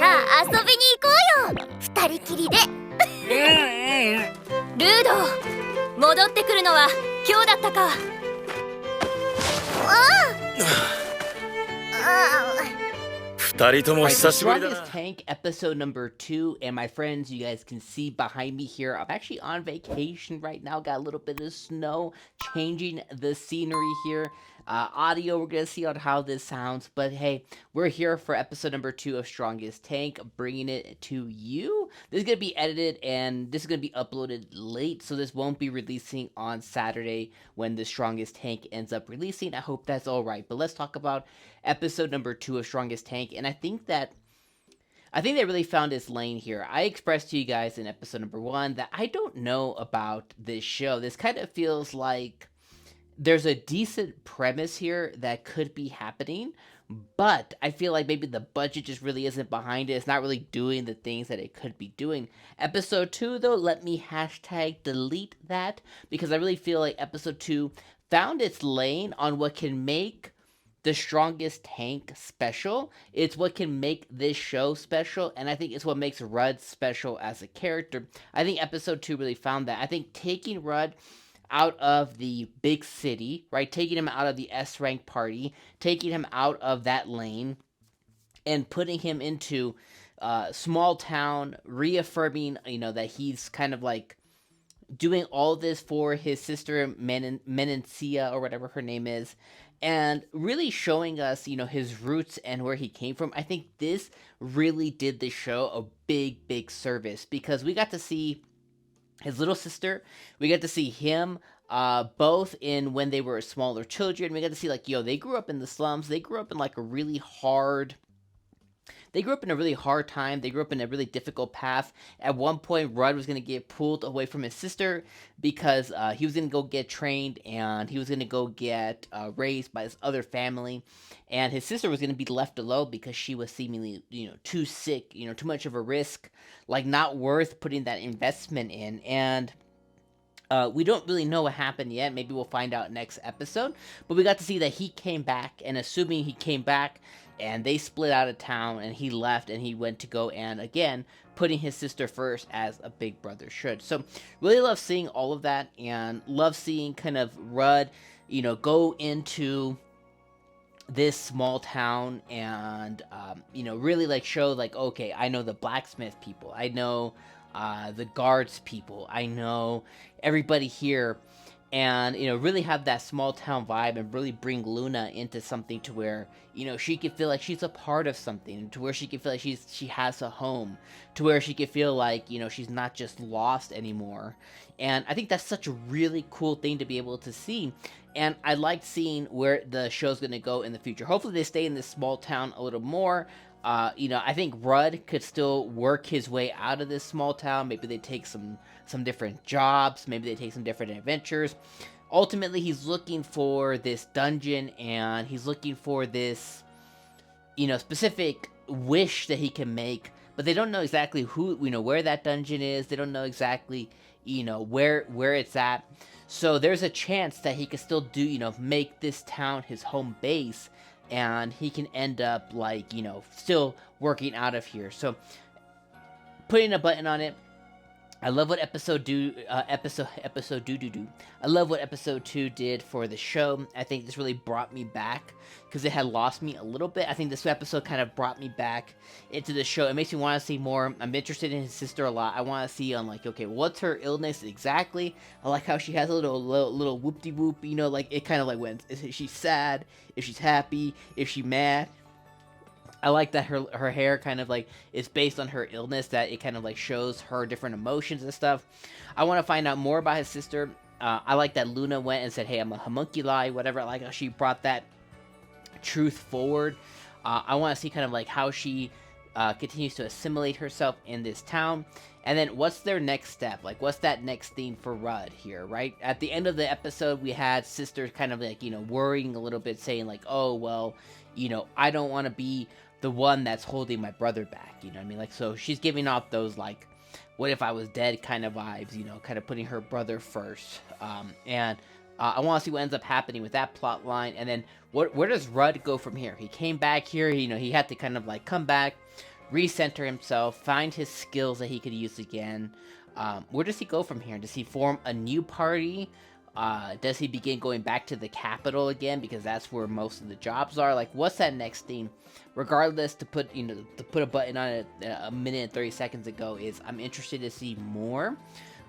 あ遊びに行こうよ、二人きりで。ルード、戻ってくるのは今日だったか。二人とも久しぶりだな。 Strongest Tank episode number 2, and my friends, you guys can see behind me here, I'm actually on vacation right now. Got a little bit of snow, changing the scenery here. Audio, we're gonna see on how this sounds, but hey, we're here for episode number 2 of Strongest Tank, bringing it to you. This is gonna be edited and this is gonna be uploaded late, so this won't be releasing on Saturday when the Strongest Tank ends up releasing. I hope that's all right. But let's talk about episode number 2 of Strongest Tank, and I think they really found its lane here. I expressed to you guys in episode number 1 that I don't know about this show. This kind of feels like there's a decent premise here that could be happening, but I feel like maybe the budget just really isn't behind it. It's not really doing the things that it could be doing. Episode 2, though, let me hashtag delete that, because I really feel like episode 2 found its lane on what can make the Strongest Tank special. It's what can make this show special, and I think it's what makes Rudd special as a character. I think episode 2 really found that. I think taking Rudd out of the big city, right? Taking him out of the S-rank party, taking him out of that lane, and putting him into small town, reaffirming, that he's kind of like doing all this for his sister Menencia, or whatever her name is, and really showing us, his roots and where he came from. I think this really did the show a big service, because we got to see his little sister, we got to see him, both in when they were smaller children. We got to see, they grew up in the slums. They grew up in a really hard time. They grew up in a really difficult path. At one point, Rudd was going to get pulled away from his sister because he was going to go get trained, and he was going to go get raised by this other family. And his sister was going to be left alone because she was seemingly, too sick, too much of a risk, not worth putting that investment in. And we don't really know what happened yet. Maybe we'll find out next episode. But we got to see that he came back, and assuming he came back, and they split out of town, and he left, and he went to go, and again, putting his sister first, as a big brother should. So, really love seeing all of that, and love seeing kind of Rudd, go into this small town, and, really, show, okay, I know the blacksmith people, I know the guards people, I know everybody here, and, really have that small town vibe, and really bring Luna into something to where, she could feel like she's a part of something, to where she could feel like she has a home, to where she could feel like, she's not just lost anymore. And I think that's such a really cool thing to be able to see. And I like seeing where the show's going to go in the future. Hopefully they stay in this small town a little more. I think Rudd could still work his way out of this small town. Maybe they take some different jobs. Maybe they take some different adventures. Ultimately, he's looking for this dungeon, and he's looking for this, specific wish that he can make. But they don't know exactly where that dungeon is. They don't know exactly, where it's at. So there's a chance that he could still do, make this town his home base, and he can end up still working out of here. So putting a button on it. I love what episode 2 did for the show. I think this really brought me back, because it had lost me a little bit. I think this episode kind of brought me back into the show. It makes me want to see more. I'm interested in his sister a lot. I want to see okay, what's her illness exactly? I like how she has a little whoop-de-whoop, it kind of when, is she sad, if she's happy, if she's mad. I like that her hair kind of is based on her illness, that it kind of shows her different emotions and stuff. I want to find out more about his sister. I like that Luna went and said, hey, I'm a homunculi, whatever. I like how she brought that truth forward. I want to see kind of how she continues to assimilate herself in this town. And then what's their next step? What's that next thing for Rudd here, right? At the end of the episode, we had sister kind of worrying a little bit, saying oh, well, I don't want to be the one that's holding my brother back, so she's giving off those what if I was dead kind of vibes, kind of putting her brother first. And I want to see what ends up happening with that plot line. And then where does Rudd go from here? He came back here, he had to kind of come back, recenter himself, find his skills that he could use again. Where does he go from here? Does he form a new party? Does he begin going back to the capital again, because that's where most of the jobs are? Like, what's that next thing? Regardless, to put a button on it a minute and 30 seconds ago, is I'm interested to see more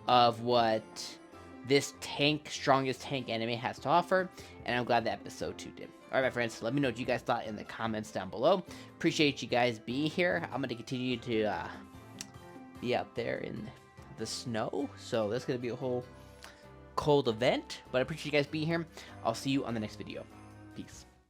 of what this strongest tank anime has to offer, and I'm glad that episode 2 did. Alright, my friends, let me know what you guys thought in the comments down below. Appreciate you guys being here. I'm going to continue to be out there in the snow, so that's going to be a whole cold event, but I appreciate you guys being here. I'll see you on the next video. Peace.